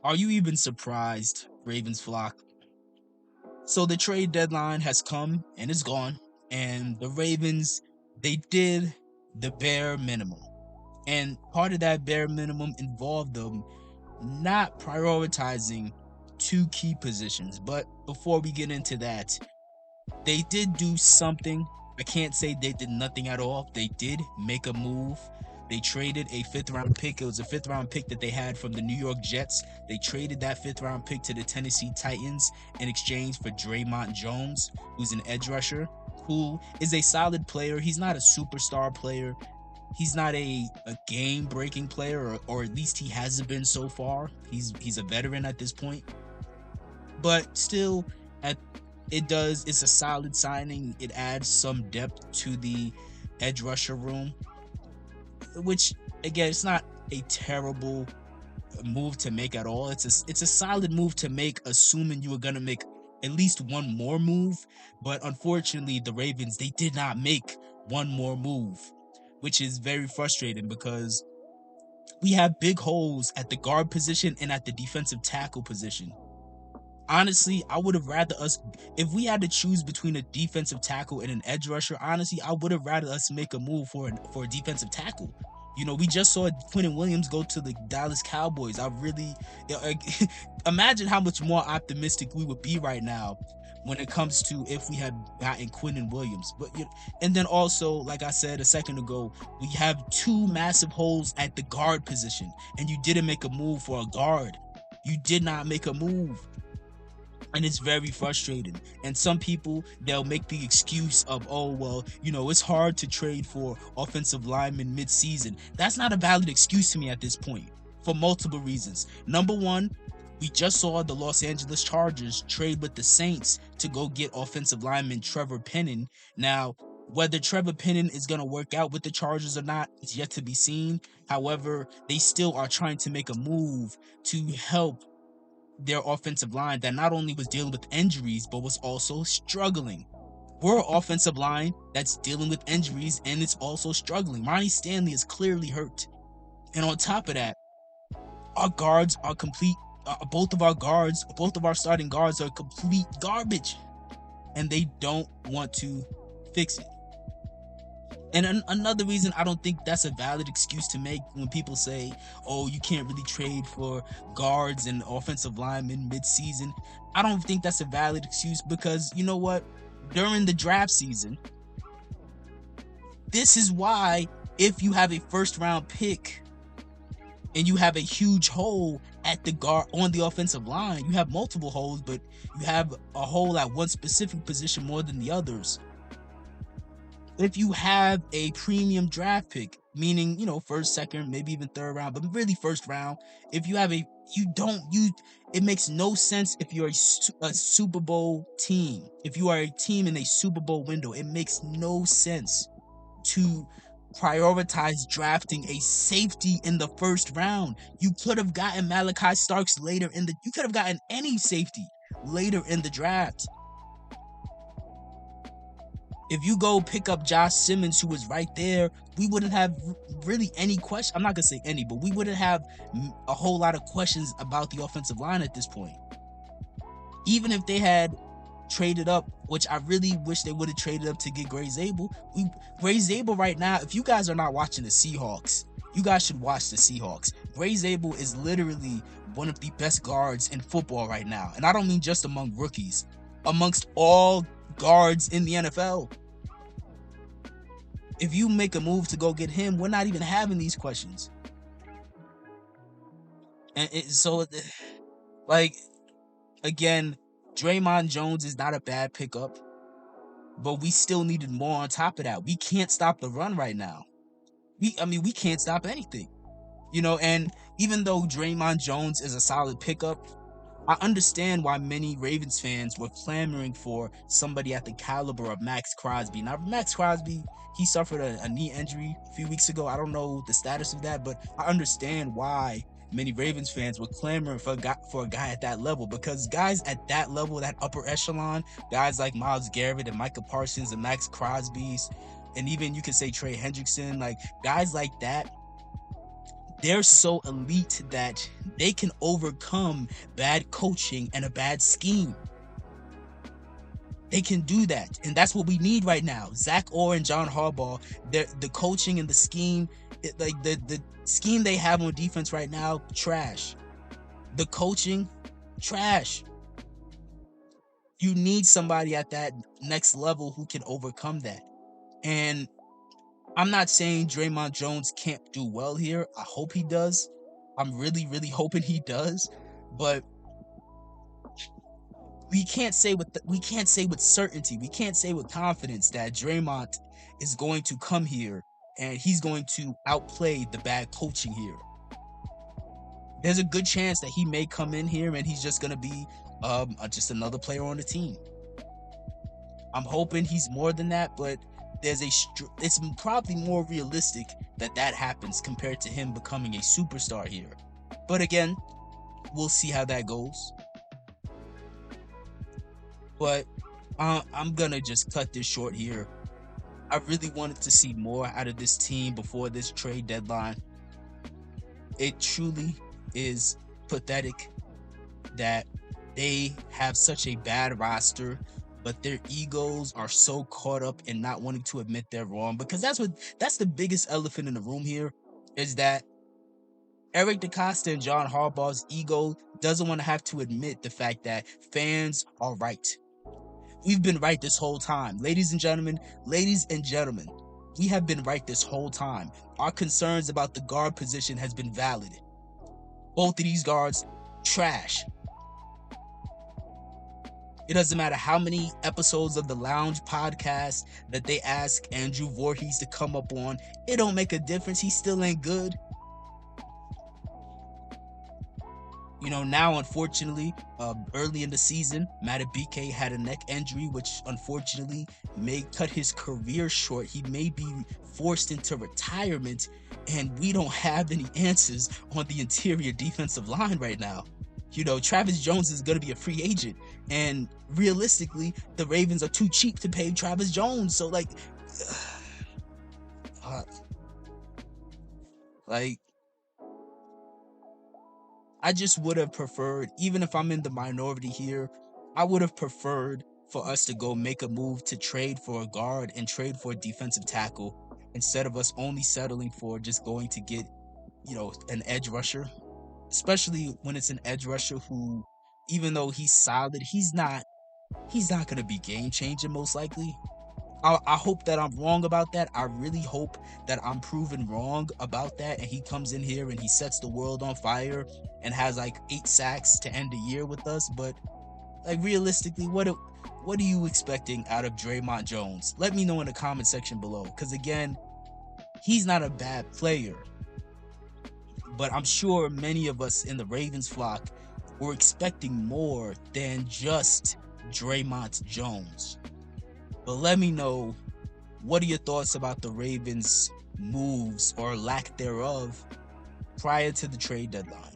Are you even surprised, Ravens flock? So the trade deadline has come and it's gone, and the Ravens, they did the bare minimum. And part of that bare minimum involved them not prioritizing two key positions. But before we get into that, they did do something. I can't say they did nothing at all. They did make a move. They traded a fifth round pick. It was a fifth round pick that they had from the New York Jets. They traded that fifth round pick to the Tennessee Titans in exchange for Dre'Mont Jones, who's an edge rusher, who is a solid player. He's not a superstar player. He's not a game breaking player, or at least he hasn't been so far. He's a veteran at this point. But still, at it's a solid signing. It adds some depth to the edge rusher room, which again, it's not a terrible move to make at all. It's a solid move to make, assuming you were gonna make at least one more move. But unfortunately, the Ravens, they did not make one more move, which is very frustrating because we have big holes at the guard position and at the defensive tackle position. Honestly, I would have rather us, if we had to choose between a defensive tackle and an edge rusher, honestly, I would have rather us make a move for a defensive tackle. You know, we just saw Quentin Williams go to the Dallas Cowboys. I really imagine how much more optimistic we would be right now when it comes to if we had gotten Quentin Williams. But and then also, like I said a second ago, we have two massive holes at the guard position, and you didn't make a move for a guard. You did not make a move, and it's very frustrating. And some people, they'll make the excuse of, oh well, it's hard to trade for offensive linemen mid-season. That's not a valid excuse to me at this point, for multiple reasons. Number one, we just saw the Los Angeles Chargers trade with the Saints to go get offensive lineman Trevor Penning. Now, whether Trevor Penning is going to work out with the Chargers or not is yet to be seen. However, they still are trying to make a move to help their offensive line that not only was dealing with injuries, but was also struggling. We're an offensive line that's dealing with injuries and it's also struggling. Ronnie Stanley is clearly hurt. And on top of that, our guards are complete. Both of our starting guards are complete garbage. And they don't want to fix it. And another reason I don't think that's a valid excuse to make when people say, oh, you can't really trade for guards and offensive linemen mid-season. I don't think that's a valid excuse because, you know what? During the draft season, this is why if you have a first-round pick and you have a huge hole at the guard on the offensive line, you have multiple holes, but you have a hole at one specific position more than the others. If you have a premium draft pick, meaning, first, second, maybe even third round, but really first round, if you have it makes no sense if you're a Super Bowl team. If you are a team in a Super Bowl window, it makes no sense to prioritize drafting a safety in the first round. You could have gotten Malachi Starks you could have gotten any safety later in the draft. If you go pick up Josh Simmons, who was right there, we wouldn't have really any question. I'm not going to say any, but we wouldn't have a whole lot of questions about the offensive line at this point. Even if they had traded up, which I really wish they would have traded up to get Gray Zabel. Gray Zabel right now, if you guys are not watching the Seahawks, you guys should watch the Seahawks. Gray Zabel is literally one of the best guards in football right now. And I don't mean just among rookies, amongst all guards in the NFL. If you make a move to go get him, we're not even having these questions. And again, Dre'Mont Jones is not a bad pickup, but we still needed more on top of that. We can't stop the run right now. We can't stop anything. And even though Dre'Mont Jones is a solid pickup, I understand why many Ravens fans were clamoring for somebody at the caliber of Max Crosby. Now, Max Crosby, he suffered a knee injury a few weeks ago. I don't know the status of that, but I understand why many Ravens fans were clamoring for a guy at that level, because guys at that level, that upper echelon, guys like Myles Garrett and Micah Parsons and Max Crosby's, and even you could say Trey Hendrickson, like guys like that, they're so elite that they can overcome bad coaching and a bad scheme. They can do that, and that's what we need right now. Zach Orr and John Harbaugh, the coaching and the scheme, like the scheme they have on defense right now, trash. The coaching, trash. You need somebody at that next level who can overcome that. And I'm not saying Dre'Mont Jones can't do well here. I hope he does. I'm really, really hoping he does. But we can't say with certainty, we can't say with confidence that Dre'Mont is going to come here and he's going to outplay the bad coaching here. There's a good chance that he may come in here and he's just going to be just another player on the team. I'm hoping he's more than that, but it's probably more realistic that happens compared to him becoming a superstar here. But again, we'll see how that goes. But I'm gonna just cut this short here. I really wanted to see more out of this team before this trade deadline. It truly is pathetic that they have such a bad roster, but their egos are so caught up in not wanting to admit they're wrong, because that's the biggest elephant in the room here, is that Eric DeCosta and John Harbaugh's ego doesn't want to have to admit the fact that fans are right. We've been right this whole time. Ladies and gentlemen, we have been right this whole time. Our concerns about the guard position has been valid. Both of these guards, trash. It doesn't matter how many episodes of the Lounge podcast that they ask Andrew Voorhees to come up on. It don't make a difference. He still ain't good. You know, now, unfortunately, early in the season, Matabike had a neck injury, which unfortunately may cut his career short. He may be forced into retirement, and we don't have any answers on the interior defensive line right now. You know, Travis Jones is going to be a free agent, and realistically, the Ravens are too cheap to pay Travis Jones. So, I just would have preferred, even if I'm in the minority here, I would have preferred for us to go make a move to trade for a guard and trade for a defensive tackle, instead of us only settling for just going to get, you know, an edge rusher. Especially when it's an edge rusher who, even though he's solid, he's not going to be game changing most likely. I hope that I'm wrong about that. I really hope that I'm proven wrong about that, and he comes in here and he sets the world on fire and has like 8 sacks to end the year with us. But like, realistically, what are you expecting out of Dre'Mont Jones? Let me know in the comment section below, because again, he's not a bad player, but I'm sure many of us in the Ravens flock were expecting more than just Dre'Mont Jones. But let me know, what are your thoughts about the Ravens' moves or lack thereof prior to the trade deadline?